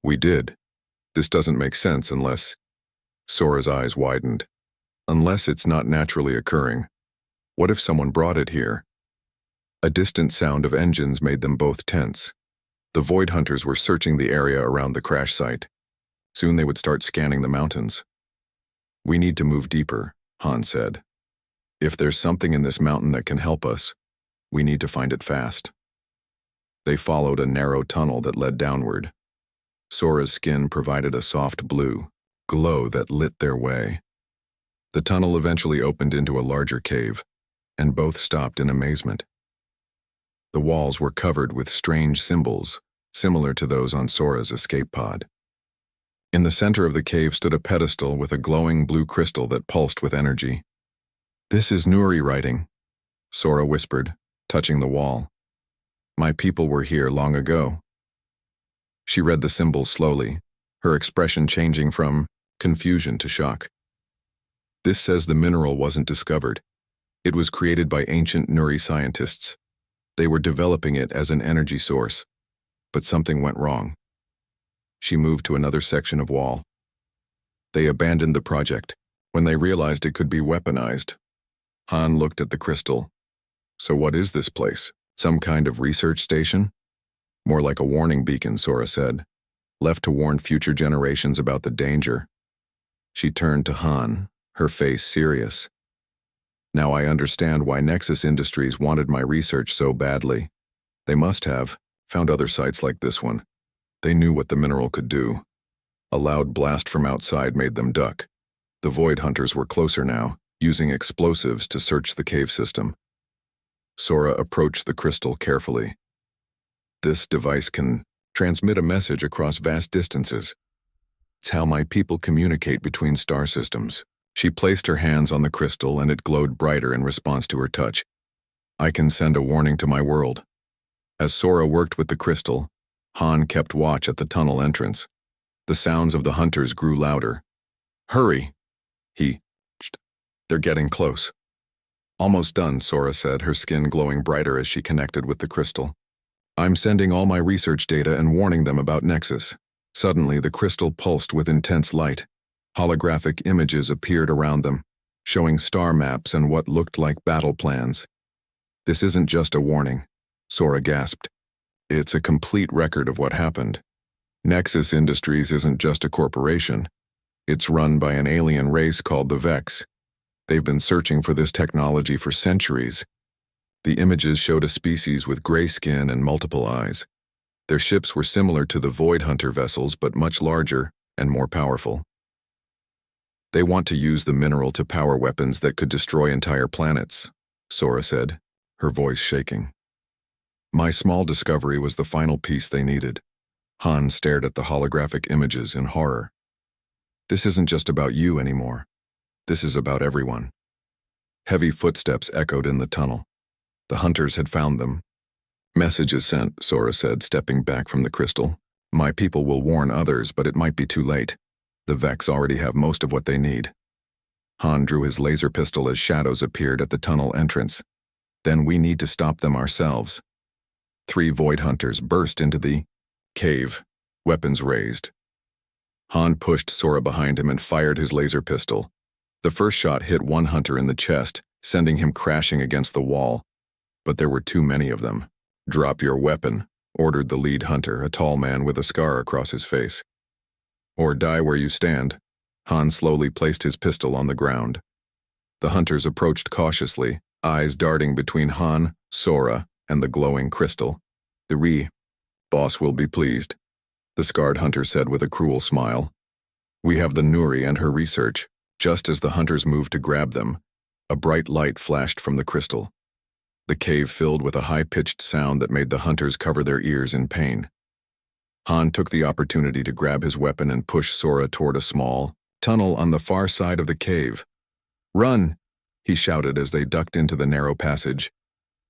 We did. This doesn't make sense unless... Sora's eyes widened. Unless it's not naturally occurring. What if someone brought it here? A distant sound of engines made them both tense. The Void Hunters were searching the area around the crash site. Soon they would start scanning the mountains. We need to move deeper, Han said. If there's something in this mountain that can help us, we need to find it fast. They followed a narrow tunnel that led downward. Sora's skin provided a soft blue glow that lit their way. The tunnel eventually opened into a larger cave, and both stopped in amazement. The walls were covered with strange symbols, similar to those on Sora's escape pod. In the center of the cave stood a pedestal with a glowing blue crystal that pulsed with energy. "This is Nuri writing," Sora whispered, touching the wall. "My people were here long ago." She read the symbols slowly, her expression changing from confusion to shock. "This says the mineral wasn't discovered. It was created by ancient Nuri scientists. They were developing it as an energy source, but something went wrong." She moved to another section of wall. "They abandoned the project when they realized it could be weaponized." Han looked at the crystal. "So what is this place? Some kind of research station?" "More like a warning beacon," Sora said, "left to warn future generations about the danger." She turned to Han, her face serious. "Now I understand why Nexus Industries wanted my research so badly. They must have found other sites like this one. They knew what the mineral could do." A loud blast from outside made them duck. The Void Hunters were closer now, using explosives to search the cave system. Sora approached the crystal carefully. "This device can transmit a message across vast distances. It's how my people communicate between star systems." She placed her hands on the crystal and it glowed brighter in response to her touch. "I can send a warning to my world." As Sora worked with the crystal, Han kept watch at the tunnel entrance. The sounds of the hunters grew louder. "Hurry!" he shh. "They're getting close." "Almost done," Sora said, her skin glowing brighter as she connected with the crystal. "I'm sending all my research data and warning them about Nexus." Suddenly, the crystal pulsed with intense light. Holographic images appeared around them, showing star maps and what looked like battle plans. "This isn't just a warning," Sora gasped. "It's a complete record of what happened. Nexus Industries isn't just a corporation. It's run by an alien race called the Vex. They've been searching for this technology for centuries." The images showed a species with gray skin and multiple eyes. Their ships were similar to the Void Hunter vessels, but much larger and more powerful. "They want to use the mineral to power weapons that could destroy entire planets," Sora said, her voice shaking. "My small discovery was the final piece they needed." Han stared at the holographic images in horror. "This isn't just about you anymore. This is about everyone." Heavy footsteps echoed in the tunnel. The hunters had found them. "Messages sent," Sora said, stepping back from the crystal. "My people will warn others, but it might be too late. The Vex already have most of what they need." Han drew his laser pistol as shadows appeared at the tunnel entrance. "Then we need to stop them ourselves." 3 Void Hunters burst into the cave, weapons raised. Han pushed Sora behind him and fired his laser pistol. The first shot hit one hunter in the chest, sending him crashing against the wall. But there were too many of them. "Drop your weapon," ordered the lead hunter, a tall man with a scar across his face. "Or die where you stand." Han slowly placed his pistol on the ground. The hunters approached cautiously, eyes darting between Han, Sora, and the glowing crystal. "The boss will be pleased," the scarred hunter said with a cruel smile. "We have the Nuri and her research." Just as the hunters moved to grab them, a bright light flashed from the crystal. The cave filled with a high-pitched sound that made the hunters cover their ears in pain. Han took the opportunity to grab his weapon and push Sora toward a small tunnel on the far side of the cave. "Run!" he shouted as they ducked into the narrow passage.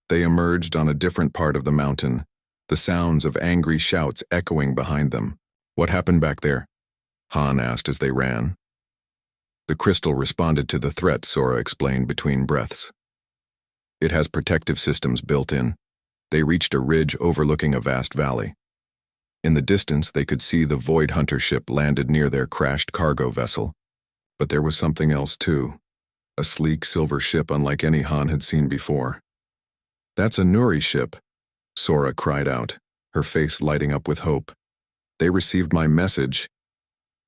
They emerged on a different part of the mountain, the sounds of angry shouts echoing behind them. "What happened back there?" Han asked as they ran. "The crystal responded to the threat," Sora explained between breaths. "It has protective systems built in." They reached a ridge overlooking a vast valley. In the distance, they could see the Void Hunter ship landed near their crashed cargo vessel. But there was something else too. A sleek silver ship unlike any Han had seen before. "That's a Nuri ship," Sora cried out, her face lighting up with hope. "They received my message."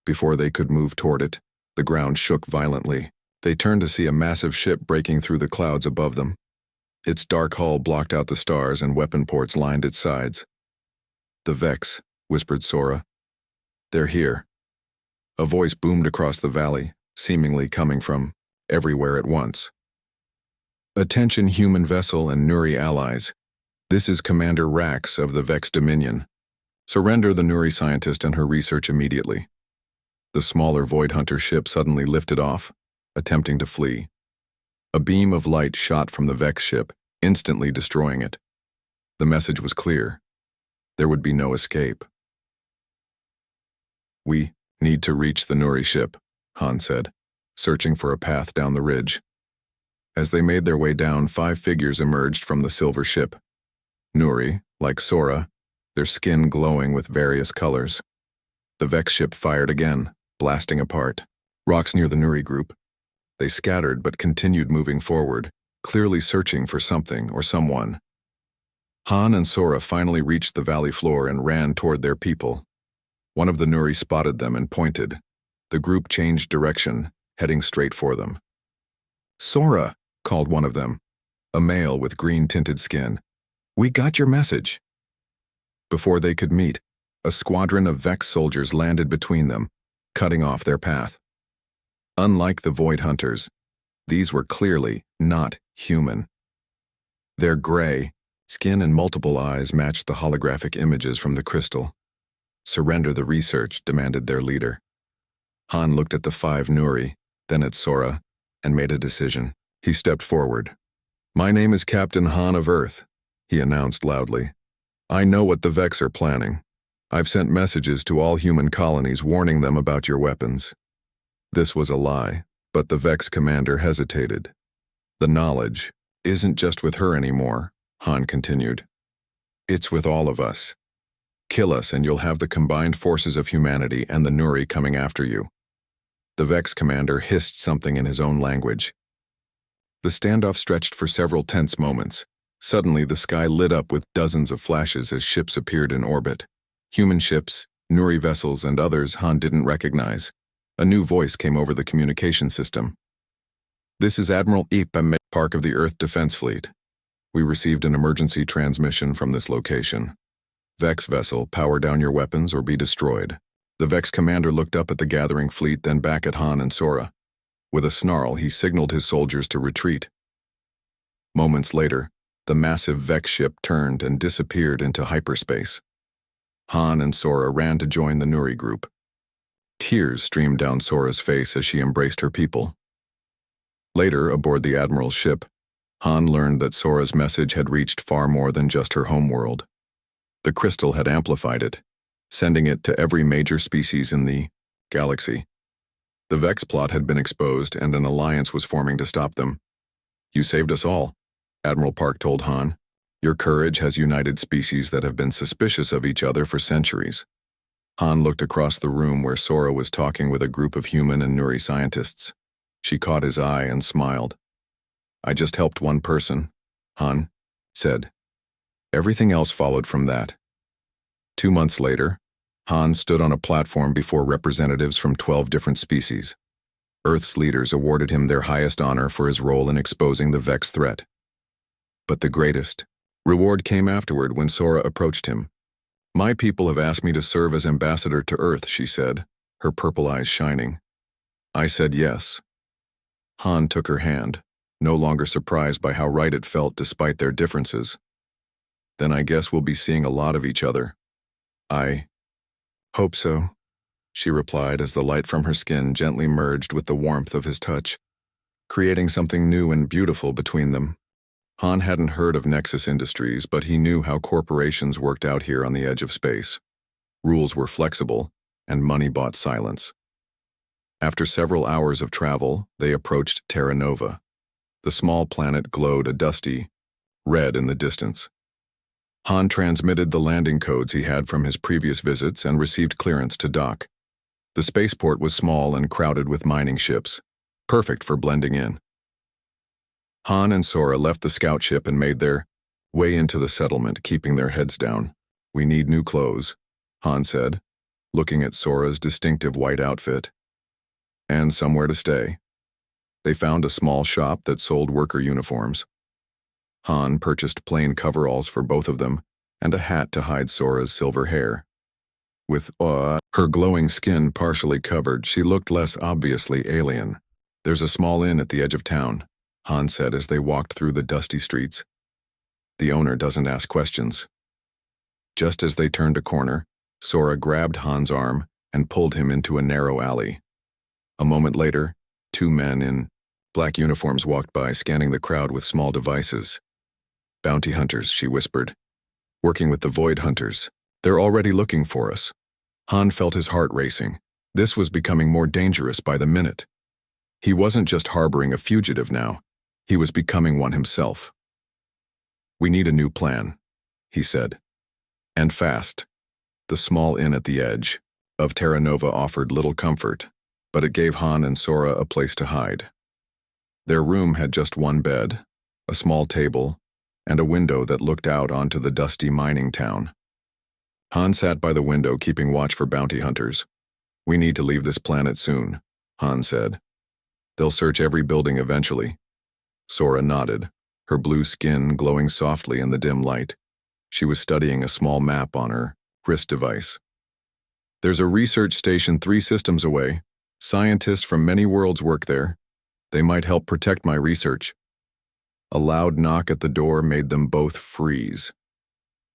Before they could move toward it, the ground shook violently. They turned to see a massive ship breaking through the clouds above them. Its dark hull blocked out the stars and weapon ports lined its sides. "The Vex," whispered Sora. "They're here." A voice boomed across the valley, seemingly coming from everywhere at once. "Attention, human vessel and Nuri allies. This is Commander Rax of the Vex Dominion. Surrender the Nuri scientist and her research immediately." The smaller Void Hunter ship suddenly lifted off, attempting to flee. A beam of light shot from the Vex ship, instantly destroying it. The message was clear. There would be no escape. "We need to reach the Nuri ship," Han said, searching for a path down the ridge. As they made their way down, 5 figures emerged from the silver ship. Nuri, like Sora, their skin glowing with various colors. The Vex ship fired again, blasting apart rocks near the Nuri group. They scattered but continued moving forward, clearly searching for something or someone. Han and Sora finally reached the valley floor and ran toward their people. One of the Nuri spotted them and pointed. The group changed direction, heading straight for them. "Sora," called one of them, a male with green-tinted skin. "We got your message." Before they could meet, a squadron of Vex soldiers landed between them, cutting off their path. Unlike the Void Hunters, these were clearly not human. Their gray skin and multiple eyes matched the holographic images from the crystal. "Surrender the research," demanded their leader. Han looked at the 5 Nuri, then at Sora, and made a decision. He stepped forward. "My name is Captain Han of Earth," he announced loudly. "I know what the Vex are planning. I've sent messages to all human colonies warning them about your weapons." This was a lie, but the Vex commander hesitated. "The knowledge isn't just with her anymore," Han continued. "It's with all of us. Kill us and you'll have the combined forces of humanity and the Nuri coming after you." The Vex commander hissed something in his own language. The standoff stretched for several tense moments. Suddenly, the sky lit up with dozens of flashes as ships appeared in orbit. Human ships, Nuri vessels, and others Han didn't recognize. A new voice came over the communication system. "This is Admiral Ipa Park of the Earth Defense Fleet. We received an emergency transmission from this location. Vex vessel, power down your weapons or be destroyed." The Vex commander looked up at the gathering fleet, then back at Han and Sora. With a snarl, he signaled his soldiers to retreat. Moments later, the massive Vex ship turned and disappeared into hyperspace. Han and Sora ran to join the Nuri group. Tears streamed down Sora's face as she embraced her people. Later, aboard the Admiral's ship, Han learned that Sora's message had reached far more than just her homeworld. The crystal had amplified it, sending it to every major species in the galaxy. The Vex plot had been exposed and an alliance was forming to stop them. "You saved us all," Admiral Park told Han. "Your courage has united species that have been suspicious of each other for centuries." Han looked across the room where Sora was talking with a group of human and Nuri scientists. She caught his eye and smiled. "I just helped one person," Han said. Everything else followed from that. 2 months later, Han stood on a platform before representatives from 12 different species. Earth's leaders awarded him their highest honor for his role in exposing the Vex threat. But the greatest reward came afterward when Sora approached him. "My people have asked me to serve as ambassador to Earth," she said, her purple eyes shining. I said yes. Han took her hand, no longer surprised by how right it felt despite their differences. "Then I guess we'll be seeing a lot of each other." "I hope so," she replied as the light from her skin gently merged with the warmth of his touch, creating something new and beautiful between them. Han hadn't heard of Nexus Industries, but he knew how corporations worked out here on the edge of space. Rules were flexible, and money bought silence. After several hours of travel, they approached Terra Nova. The small planet glowed a dusty red in the distance. Han transmitted the landing codes he had from his previous visits and received clearance to dock. The spaceport was small and crowded with mining ships, perfect for blending in. Han and Sora left the scout ship and made their way into the settlement, keeping their heads down. "We need new clothes," Han said, looking at Sora's distinctive white outfit. "And somewhere to stay." They found a small shop that sold worker uniforms. Han purchased plain coveralls for both of them and a hat to hide Sora's silver hair. With her glowing skin partially covered, she looked less obviously alien. "There's a small inn at the edge of town," Han said as they walked through the dusty streets. "The owner doesn't ask questions." Just as they turned a corner, Sora grabbed Han's arm and pulled him into a narrow alley. A moment later, two men in black uniforms walked by, scanning the crowd with small devices. "Bounty hunters," she whispered. "Working with the Void Hunters. They're already looking for us." Han felt his heart racing. This was becoming more dangerous by the minute. He wasn't just harboring a fugitive now. He was becoming one himself. "We need a new plan," he said. "And fast." The small inn at the edge of Terra Nova offered little comfort, but it gave Han and Sora a place to hide. Their room had just one bed, a small table, and a window that looked out onto the dusty mining town. Han sat by the window, keeping watch for bounty hunters. "We need to leave this planet soon," Han said. "They'll search every building eventually." Sora nodded, her blue skin glowing softly in the dim light. She was studying a small map on her wrist device. "There's a research station 3 systems away. Scientists from many worlds work there. They might help protect my research." A loud knock at the door made them both freeze.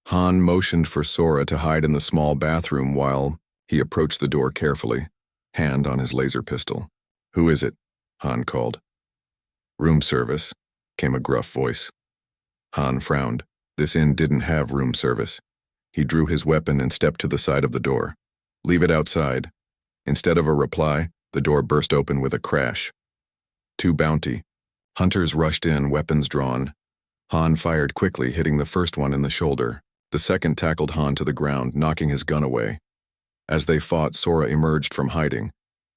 Han motioned for Sora to hide in the small bathroom while he approached the door carefully, hand on his laser pistol. "Who is it?" Han called. "Room service," came a gruff voice. Han frowned. This inn didn't have room service. He drew his weapon and stepped to the side of the door. "Leave it outside." Instead of a reply, the door burst open with a crash. Two bounty hunters rushed in, weapons drawn. Han fired quickly, hitting the first one in the shoulder. The second tackled Han to the ground, knocking his gun away. As they fought, Sora emerged from hiding.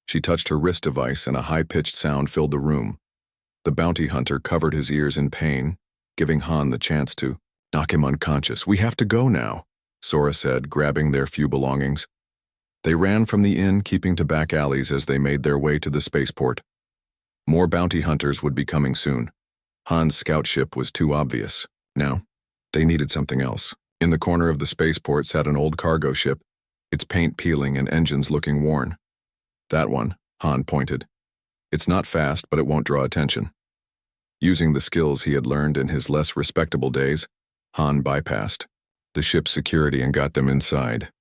She touched her wrist device and a high-pitched sound filled the room. The bounty hunter covered his ears in pain, giving Han the chance to knock him unconscious. "We have to go now," Sora said, grabbing their few belongings. They ran from the inn, keeping to back alleys as they made their way to the spaceport. More bounty hunters would be coming soon. Han's scout ship was too obvious. Now, they needed something else. In the corner of the spaceport sat an old cargo ship, its paint peeling and engines looking worn. "That one," Han pointed. "It's not fast, but it won't draw attention." Using the skills he had learned in his less respectable days, Han bypassed the ship's security and got them inside.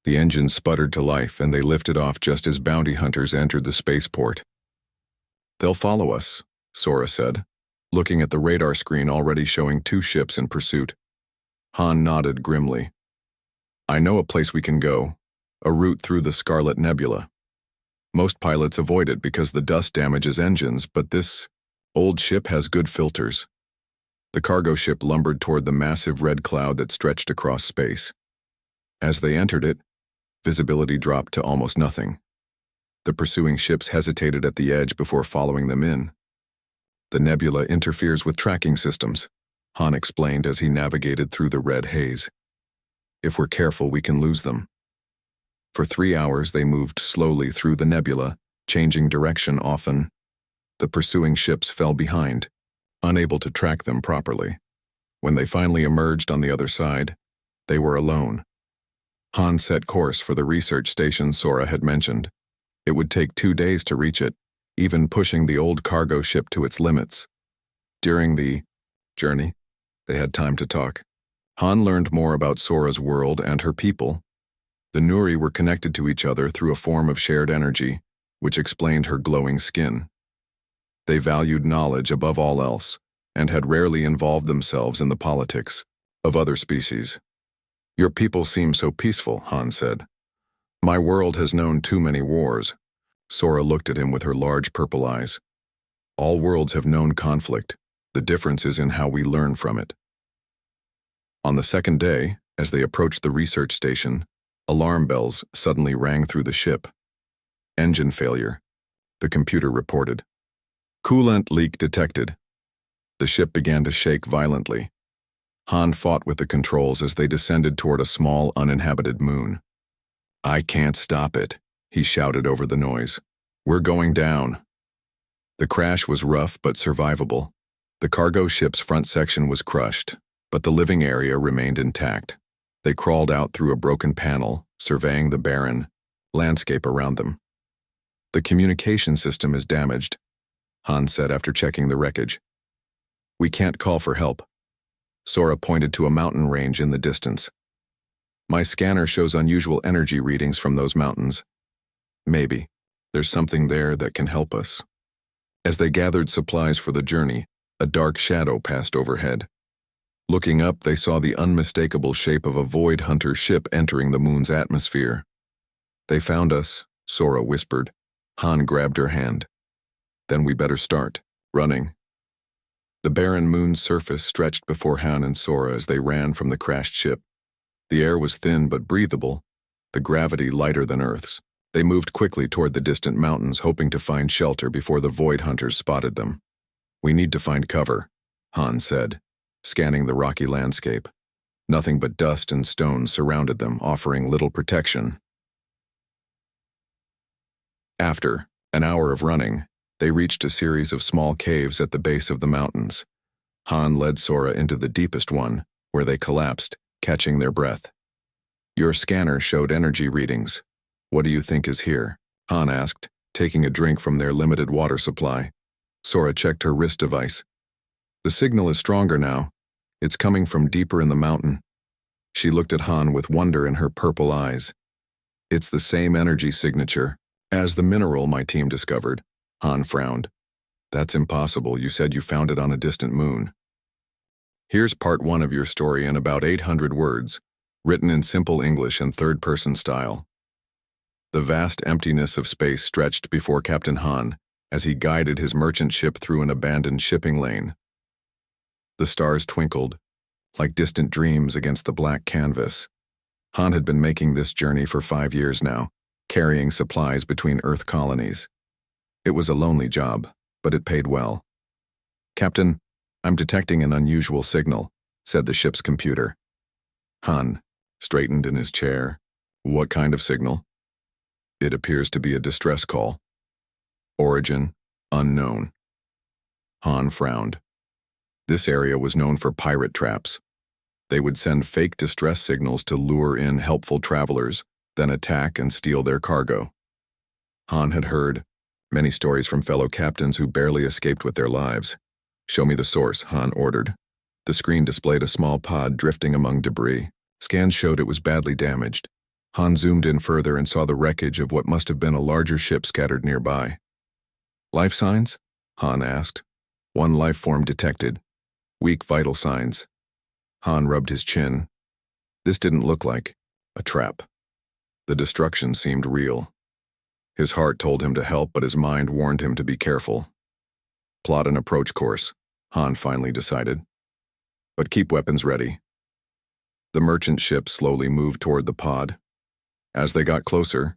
The engines sputtered to life and they lifted off just as bounty hunters entered the spaceport. "They'll follow us," Sora said, looking at the radar screen already showing 2 ships in pursuit. Han nodded grimly. "I know a place we can go, a route through the Scarlet Nebula. Most pilots avoid it because the dust damages engines, but this old ship has good filters." The cargo ship lumbered toward the massive red cloud that stretched across space. As they entered it, visibility dropped to almost nothing. The pursuing ships hesitated at the edge before following them in. "The nebula interferes with tracking systems," Han explained as he navigated through the red haze. "If we're careful, we can lose them." For 3 hours they moved slowly through the nebula, changing direction often. The pursuing ships fell behind, unable to track them properly. When they finally emerged on the other side, they were alone. Han set course for the research station Sora had mentioned. It would take 2 days to reach it, even pushing the old cargo ship to its limits. During the journey, they had time to talk. Han learned more about Sora's world and her people. The Nuri were connected to each other through a form of shared energy, which explained her glowing skin. They valued knowledge above all else, and had rarely involved themselves in the politics of other species. "Your people seem so peaceful," Han said. "My world has known too many wars." Sora looked at him with her large purple eyes. "All worlds have known conflict. The difference is in how we learn from it." On the second day, as they approached the research station, alarm bells suddenly rang through the ship. Engine failure, the computer reported. Coolant leak detected. The ship began to shake violently. Han fought with the controls as they descended toward a small, uninhabited moon. "I can't stop it," he shouted over the noise. "We're going down." The crash was rough but survivable. The cargo ship's front section was crushed, but the living area remained intact. They crawled out through a broken panel, surveying the barren landscape around them. "The communication system is damaged," Han said after checking the wreckage. "We can't call for help." Sora pointed to a mountain range in the distance. "My scanner shows unusual energy readings from those mountains. Maybe there's something there that can help us." As they gathered supplies for the journey, a dark shadow passed overhead. Looking up, they saw the unmistakable shape of a Void Hunter ship entering the moon's atmosphere. "They found us," Sora whispered. Han grabbed her hand. "Then we better start running." The barren moon's surface stretched before Han and Sora as they ran from the crashed ship. The air was thin but breathable, the gravity lighter than Earth's. They moved quickly toward the distant mountains, hoping to find shelter before the Void Hunters spotted them. "We need to find cover," Han said, scanning the rocky landscape. Nothing but dust and stones surrounded them, offering little protection. After an hour of running, they reached a series of small caves at the base of the mountains. Han led Sora into the deepest one, where they collapsed, catching their breath. "Your scanner showed energy readings. What do you think is here?" Han asked, taking a drink from their limited water supply. Sora checked her wrist device. "The signal is stronger now. It's coming from deeper in the mountain." She looked at Han with wonder in her purple eyes. "It's the same energy signature as the mineral my team discovered." Han frowned. "That's impossible. You said you found it on a distant moon." "Here's part 1 of your story in about 800 words, written in simple English and third-person style." The vast emptiness of space stretched before Captain Han as he guided his merchant ship through an abandoned shipping lane. The stars twinkled, like distant dreams against the black canvas. Han had been making this journey for 5 years now, carrying supplies between Earth colonies. It was a lonely job, but it paid well. "Captain, I'm detecting an unusual signal," said the ship's computer. Han straightened in his chair. "What kind of signal?" "It appears to be a distress call. Origin unknown." Han frowned. This area was known for pirate traps. They would send fake distress signals to lure in helpful travelers, then attack and steal their cargo. Han had heard many stories from fellow captains who barely escaped with their lives. "Show me the source," Han ordered. The screen displayed a small pod drifting among debris. Scans showed it was badly damaged. Han zoomed in further and saw the wreckage of what must have been a larger ship scattered nearby. "Life signs?" Han asked. "One life form detected. Weak vital signs." Han rubbed his chin. This didn't look like a trap. The destruction seemed real. His heart told him to help, but his mind warned him to be careful. "Plot an approach course," Han finally decided. "But keep weapons ready." The merchant ship slowly moved toward the pod. As they got closer,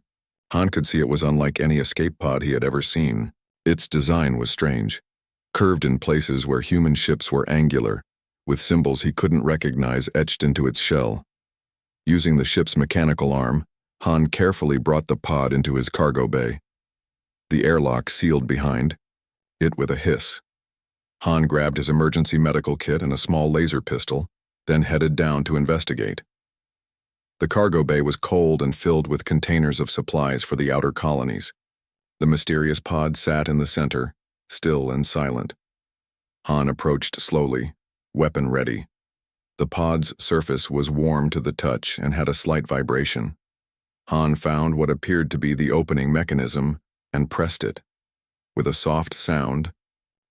Han could see it was unlike any escape pod he had ever seen. Its design was strange, curved in places where human ships were angular, with symbols he couldn't recognize etched into its shell. Using the ship's mechanical arm, Han carefully brought the pod into his cargo bay. The airlock sealed behind it with a hiss. Han grabbed his emergency medical kit and a small laser pistol, then headed down to investigate. The cargo bay was cold and filled with containers of supplies for the outer colonies. The mysterious pod sat in the center, still and silent. Han approached slowly, weapon ready. The pod's surface was warm to the touch and had a slight vibration. Han found what appeared to be the opening mechanism and pressed it. With a soft sound,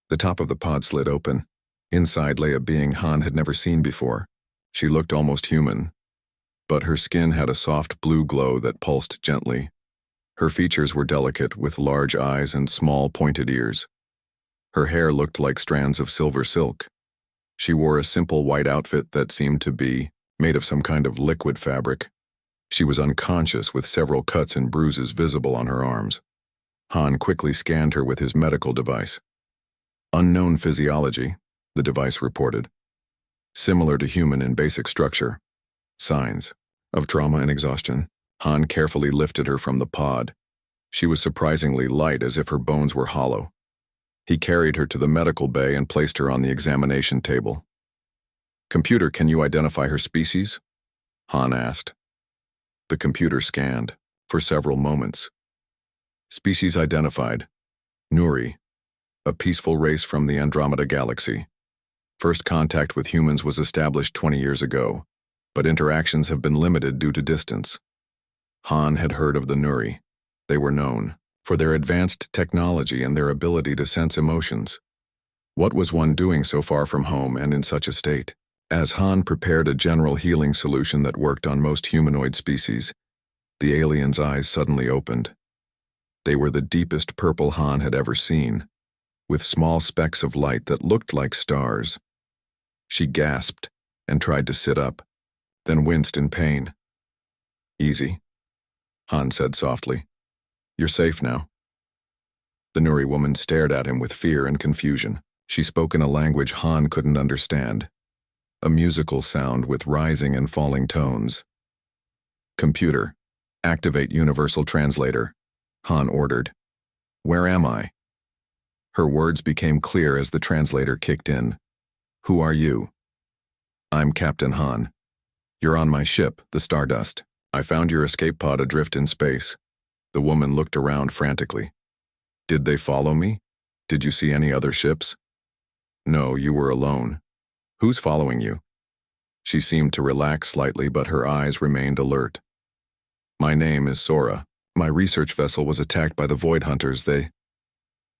the top of the pod slid open. Inside lay a being Han had never seen before. She looked almost human, but her skin had a soft blue glow that pulsed gently. Her features were delicate, with large eyes and small pointed ears. Her hair looked like strands of silver silk. She wore a simple white outfit that seemed to be made of some kind of liquid fabric. She was unconscious with several cuts and bruises visible on her arms. Han quickly scanned her with his medical device. Unknown physiology, the device reported. Similar to human in basic structure. Signs of trauma and exhaustion. Han carefully lifted her from the pod. She was surprisingly light, as if her bones were hollow. He carried her to the medical bay and placed her on the examination table. "Computer, can you identify her species?" Han asked. The computer scanned for several moments. Species identified. Nuri, a peaceful race from the Andromeda galaxy. First contact with humans was established 20 years ago, but interactions have been limited due to distance. Han had heard of the Nuri. They were known for their advanced technology and their ability to sense emotions. What was one doing so far from home and in such a state? As Han prepared a general healing solution that worked on most humanoid species, the alien's eyes suddenly opened. They were the deepest purple Han had ever seen, with small specks of light that looked like stars. She gasped and tried to sit up, then winced in pain. "Easy," Han said softly. "You're safe now." The Nuri woman stared at him with fear and confusion. She spoke in a language Han couldn't understand, a musical sound with rising and falling tones. "Computer, activate Universal Translator," Han ordered. "Where am I?" Her words became clear as the translator kicked in. "Who are you?" "I'm Captain Han. You're on my ship, the Stardust. I found your escape pod adrift in space." The woman looked around frantically. "Did they follow me? Did you see any other ships?" "No, you were alone. Who's following you?" She seemed to relax slightly, but her eyes remained alert. "My name is Sora. My research vessel was attacked by the Void Hunters.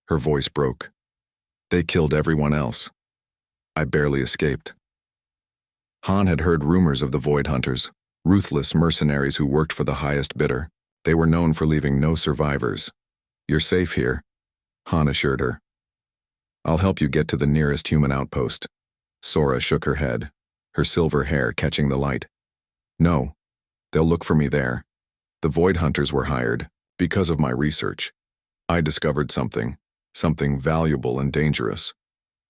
Her voice broke. "They killed everyone else. I barely escaped." Han had heard rumors of the Void Hunters, ruthless mercenaries who worked for the highest bidder. They were known for leaving no survivors. "You're safe here," Han assured her. "I'll help you get to the nearest human outpost." Sora shook her head, her silver hair catching the light. "No, they'll look for me there. The Void Hunters were hired because of my research. I discovered something valuable and dangerous."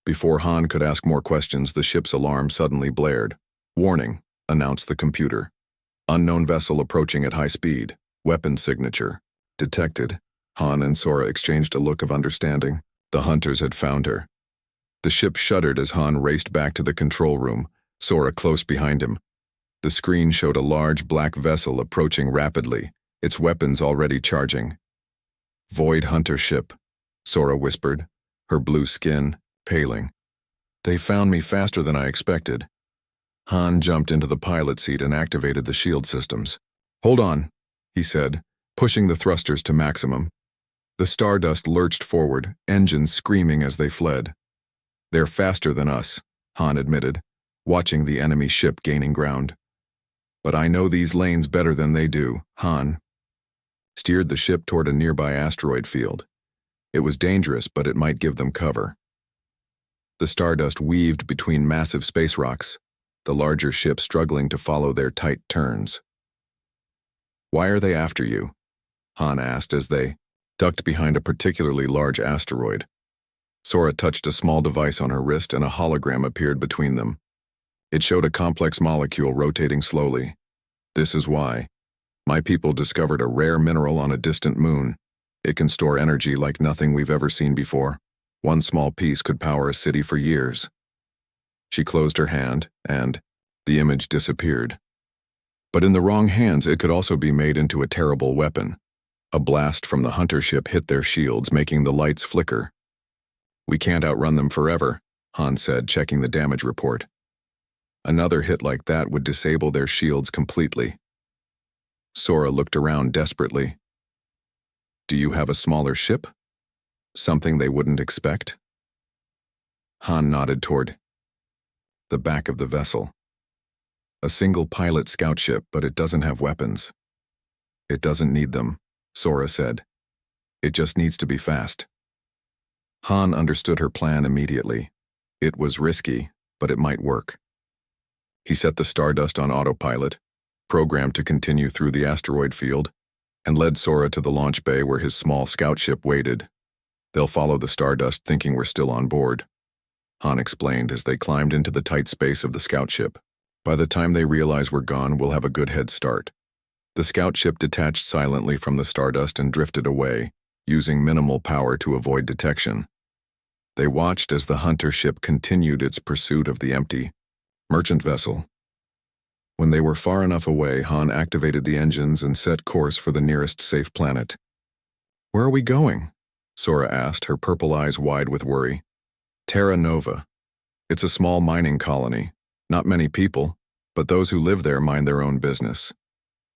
Before Han could ask more questions, the ship's alarm suddenly blared. "Warning," announced the computer. "Unknown vessel approaching at high speed. Weapon signature detected." Han and Sora exchanged a look of understanding. The hunters had found her. The ship shuddered as Han raced back to the control room, Sora close behind him. The screen showed a large black vessel approaching rapidly, its weapons already charging. "Void Hunter ship," Sora whispered, her blue skin paling. "They found me faster than I expected." Han jumped into the pilot seat and activated the shield systems. "Hold on," he said, pushing the thrusters to maximum. The Stardust lurched forward, engines screaming as they fled. "They're faster than us," Han admitted, watching the enemy ship gaining ground. "But I know these lanes better than they do." Han steered the ship toward a nearby asteroid field. It was dangerous, but it might give them cover. The Stardust weaved between massive space rocks, the larger ship struggling to follow their tight turns. "Why are they after you?" Han asked as they ducked behind a particularly large asteroid. Sora touched a small device on her wrist and a hologram appeared between them. It showed a complex molecule rotating slowly. "This is why. My people discovered a rare mineral on a distant moon. It can store energy like nothing we've ever seen before. One small piece could power a city for years." She closed her hand, and the image disappeared. But in the wrong hands, it could also be made into a terrible weapon. A blast from the hunter ship hit their shields, making the lights flicker. "We can't outrun them forever," Han said, checking the damage report. "Another hit like that would disable their shields completely." Sora looked around desperately. "Do you have a smaller ship? Something they wouldn't expect?" Han nodded toward the back of the vessel. "A single pilot scout ship, but it doesn't have weapons." "It doesn't need them," Sora said. "It just needs to be fast." Han understood her plan immediately. It was risky, but it might work. He set the Stardust on autopilot, programmed to continue through the asteroid field, and led Sora to the launch bay where his small scout ship waited. They'll follow the Stardust thinking we're still on board, Han explained as they climbed into the tight space of the scout ship. By the time they realize we're gone, we'll have a good head start. The scout ship detached silently from the Stardust and drifted away, using minimal power to avoid detection. They watched as the hunter ship continued its pursuit of the empty merchant vessel. When they were far enough away, Han activated the engines and set course for the nearest safe planet. "Where are we going?" Sora asked, her purple eyes wide with worry. "Terra Nova. It's a small mining colony. Not many people, but those who live there mind their own business.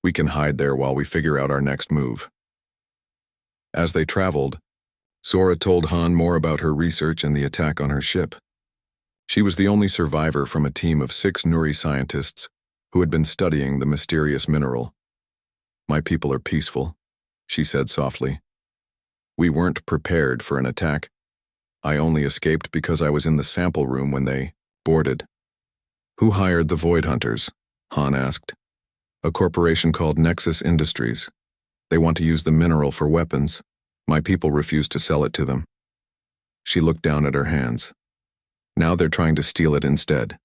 We can hide there while we figure out our next move." As they traveled, Sora told Han more about her research and the attack on her ship. She was the only survivor from a team of 6 Nuri scientists who had been studying the mysterious mineral. "My people are peaceful," she said softly. "We weren't prepared for an attack. I only escaped because I was in the sample room when they boarded." "Who hired the Void Hunters?" Han asked. "A corporation called Nexus Industries. They want to use the mineral for weapons. My people refused to sell it to them." She looked down at her hands. "Now they're trying to steal it instead."